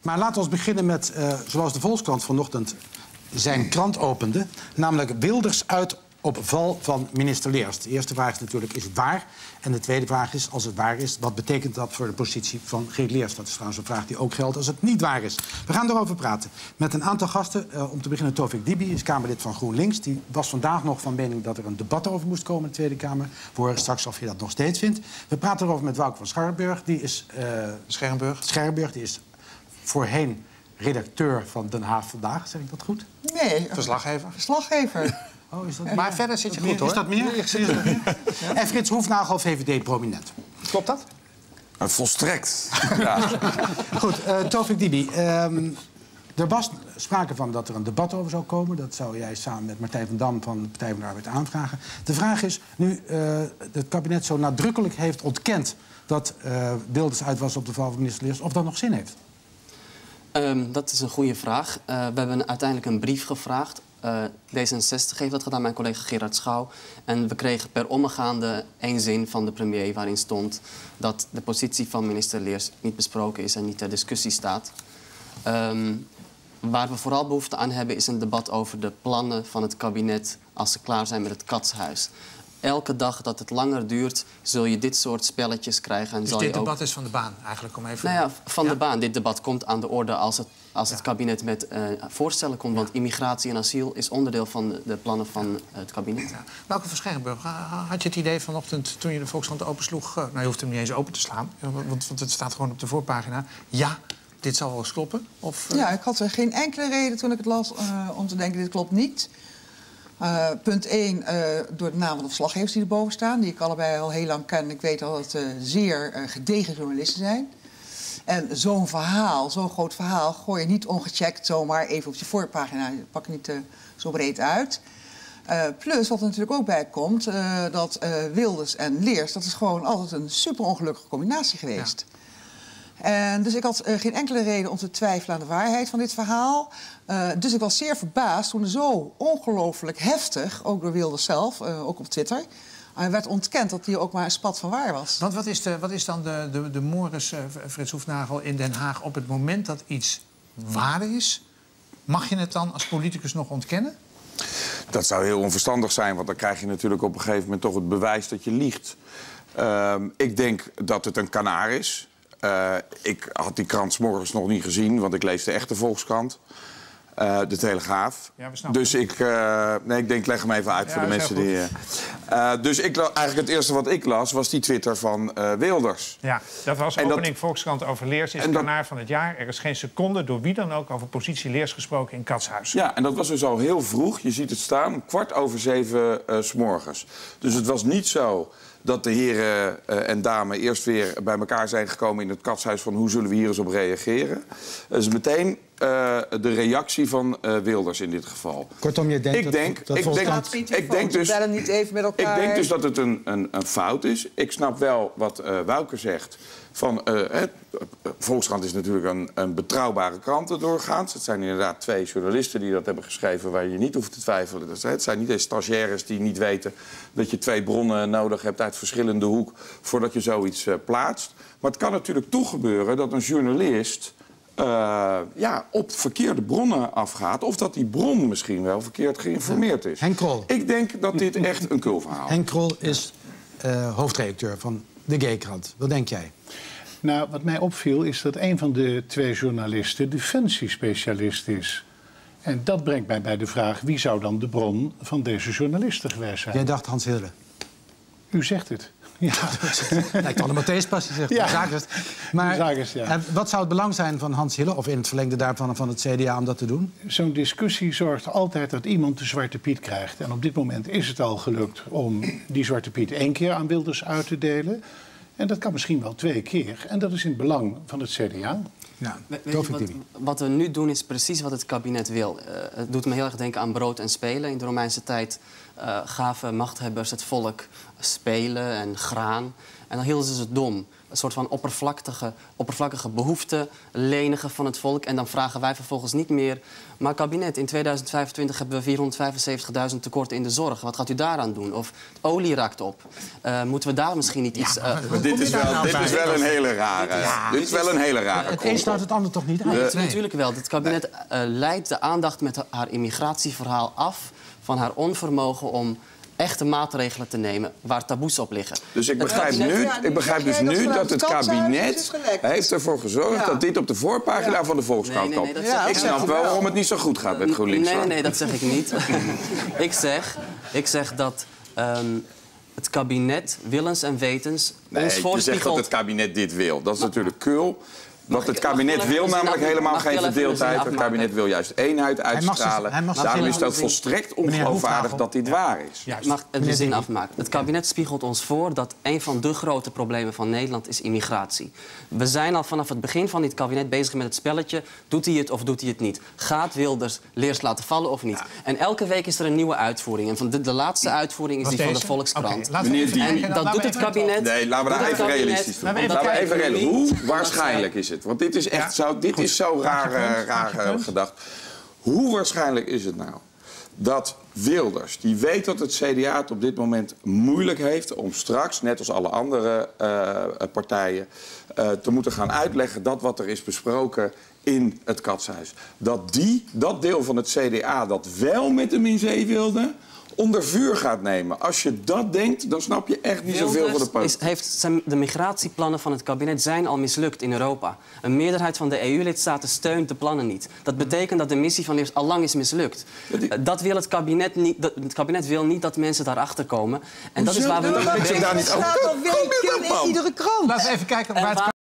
Maar laten we beginnen met, zoals de Volkskrant vanochtend zijn krant opende, namelijk Wilders uit op val van minister Leers. De eerste vraag is natuurlijk, is het waar? En de tweede vraag is, als het waar is, wat betekent dat voor de positie van Geert Leers? Dat is trouwens een vraag die ook geldt als het niet waar is. We gaan erover praten met een aantal gasten. Om te beginnen Tovik Dibi, is Kamerlid van GroenLinks. Die was vandaag nog van mening dat er een debat over moest komen in de Tweede Kamer. We horen straks of je dat nog steeds vindt. We praten erover met Wouter van Scharrenburg. Die is, Scherrenburg, die is voorheen redacteur van Den Haag Vandaag. Zeg ik dat goed? Nee. Verslaggever. Oh, is dat Maar verder zit je goed, hoor. Is dat meer? Ja. En Frits Hoefnagel, VVD-prominent. Klopt dat? Volstrekt. Ja. Goed, Tovik Dibi. Er was sprake van dat er een debat over zou komen. Dat zou jij samen met Martijn van Dam van de Partij van de Arbeid aanvragen. De vraag is, nu het kabinet zo nadrukkelijk heeft ontkend dat Wilders uit was op de val van minister Leers, of dat nog zin heeft? Dat is een goede vraag. We hebben uiteindelijk een brief gevraagd. D66 heeft dat gedaan, mijn collega Gerard Schouw. En we kregen per omgaande één zin van de premier waarin stond dat de positie van minister Leers niet besproken is en niet ter discussie staat. Waar we vooral behoefte aan hebben is een debat over de plannen van het kabinet als ze klaar zijn met het katshuis. Elke dag dat het langer duurt, zul je dit soort spelletjes krijgen. En dus zal dit je ook... debat is van de baan, eigenlijk, om even... Nou ja, van de baan. Dit debat komt aan de orde als het kabinet met voorstellen komt. Want immigratie en asiel is onderdeel van de plannen van het kabinet. Ja. Wouter van Scherrenburg, had je het idee vanochtend toen je de Volkskrant opensloeg... nou, je hoeft hem niet eens open te slaan, want het staat gewoon op de voorpagina. Ja, dit zal wel eens kloppen? Of, Ja, ik had geen enkele reden toen ik het las om te denken, dit klopt niet. Punt 1, door de naam van de verslaggevers die erboven staan... die ik allebei al heel lang ken. Ik weet dat het zeer gedegen journalisten zijn. En zo'n verhaal, zo'n groot verhaal... gooi je niet ongecheckt zomaar even op je voorpagina. Je pakt niet zo breed uit. Plus, wat er natuurlijk ook bij komt... dat Wilders en Leers, dat is gewoon altijd een super ongelukkige combinatie geweest. Ja. En dus ik had geen enkele reden om te twijfelen aan de waarheid van dit verhaal. Dus ik was zeer verbaasd toen er zo ongelooflijk heftig, ook door Wilders zelf, ook op Twitter, werd ontkend dat hij ook maar een spat van waar was. Want wat is dan de mores, Frits Hoefnagel, in Den Haag op het moment dat iets waar is? Mag je het dan als politicus nog ontkennen? Dat zou heel onverstandig zijn, want dan krijg je natuurlijk op een gegeven moment toch het bewijs dat je liegt. Ik denk dat het een kanaar is. Ik had die krant 's morgens nog niet gezien, want ik lees de echte Volkskrant. De Telegraaf. Ja, we snappen. Dus ik denk, leg hem even uit voor de mensen die... dus eigenlijk het eerste wat ik las, was die Twitter van Wilders. Ja, dat was opening Volkskrant over Leers. Is het kanaar van het jaar. Er is geen seconde door wie dan ook over positie Leers gesproken in Katshuis. Ja, en dat was dus al heel vroeg. Je ziet het staan, 6:15 's morgens. Dus het was niet zo dat de heren en dames eerst weer bij elkaar zijn gekomen in het katshuis van hoe zullen we hier eens op reageren. Dat is meteen de reactie van Wilders in dit geval. Kortom, je denkt ik denk dus dat het een fout is. Ik snap wel wat Wouter zegt. Volkskrant is natuurlijk een betrouwbare krant doorgaans. Het zijn inderdaad 2 journalisten die dat hebben geschreven waar je niet hoeft te twijfelen. Het zijn niet eens stagiaires die niet weten dat je 2 bronnen nodig hebt uit verschillende hoek voordat je zoiets plaatst. Maar het kan natuurlijk toegebeuren dat een journalist op verkeerde bronnen afgaat. Of dat die bron misschien wel verkeerd geïnformeerd is. Henk Krol. Ik denk dat dit echt een kulverhaal is. Henk Krol is hoofdredacteur van de G-krant. Wat denk jij? Nou, wat mij opviel is dat een van de 2 journalisten defensiespecialist is. En dat brengt mij bij de vraag, wie zou dan de bron van deze journalisten geweest zijn? Jij dacht Hans Hille. U zegt het. Ja. Lijkt wel een Matthäus-passie, zegt de Maar wat zou het belang zijn van Hans Hille, of in het verlengde daarvan van het CDA, om dat te doen? Zo'n discussie zorgt altijd dat iemand de Zwarte Piet krijgt. En op dit moment is het al gelukt om die Zwarte Piet 1 keer aan Wilders uit te delen. En dat kan misschien wel 2 keer. En dat is in het belang van het CDA. Ja, wat we nu doen is precies wat het kabinet wil. Het doet me heel erg denken aan brood en spelen. In de Romeinse tijd gaven machthebbers het volk spelen en graan. En dan hielden ze het dom. Een soort van oppervlakkige behoeften lenigen van het volk. En dan vragen wij vervolgens niet meer... maar kabinet, in 2025 hebben we 475.000 tekorten in de zorg. Wat gaat u daaraan doen? Of olie raakt op. Moeten we daar misschien niet iets... Maar dit is wel een hele rare... Dit is wel een hele rare Het een sluit het ander toch niet uit? Natuurlijk wel. Het kabinet leidt de aandacht met haar immigratieverhaal af... van haar onvermogen om echte maatregelen te nemen waar taboes op liggen. Dus ik begrijp dus nu dat het kabinet heeft ervoor gezorgd... dat dit op de voorpagina van de Volkskrant komt. Ik snap wel waarom het niet zo goed gaat met GroenLinks. Nee, dat zeg ik niet. ik zeg dat het kabinet willens en wetens ons voorspiegelt... Je zegt dat het kabinet dit wil. Dat is natuurlijk kul. Want het kabinet wil namelijk helemaal geen verdeeldheid. Het kabinet wil juist eenheid uitstralen. Daarom is dat volstrekt ongeloofwaardig dat dit waar is. Mag ik de zin afmaken? Het kabinet spiegelt ons voor dat een van de grote problemen van Nederland is immigratie. We zijn al vanaf het begin van dit kabinet bezig met het spelletje. Doet hij het of doet hij het niet? Gaat Wilders Leers laten vallen of niet? En elke week is er een nieuwe uitvoering. En van de laatste uitvoering is die van de Volkskrant. En dat doet het kabinet. Nee, laten we daar even realistisch doen. Hoe waarschijnlijk is het? Want dit is echt zo raar gedacht. Hoe waarschijnlijk is het nou dat Wilders, die weet dat het CDA het op dit moment moeilijk heeft... om straks, net als alle andere partijen, te moeten gaan uitleggen... dat wat er is besproken in het Katshuis... dat deel van het CDA dat wel met hem in zee wilde... onder vuur gaat nemen. Als je dat denkt, dan snap je echt niet zoveel van de politiek. De migratieplannen van het kabinet zijn al mislukt in Europa. Een meerderheid van de EU-lidstaten steunt de plannen niet. Dat betekent dat de missie van Leers al lang is mislukt. Dat wil het kabinet niet. Het kabinet wil niet dat mensen daarachter komen. En dat is waar we... Dat staat al weken in iedere krant. Laten we even kijken waar het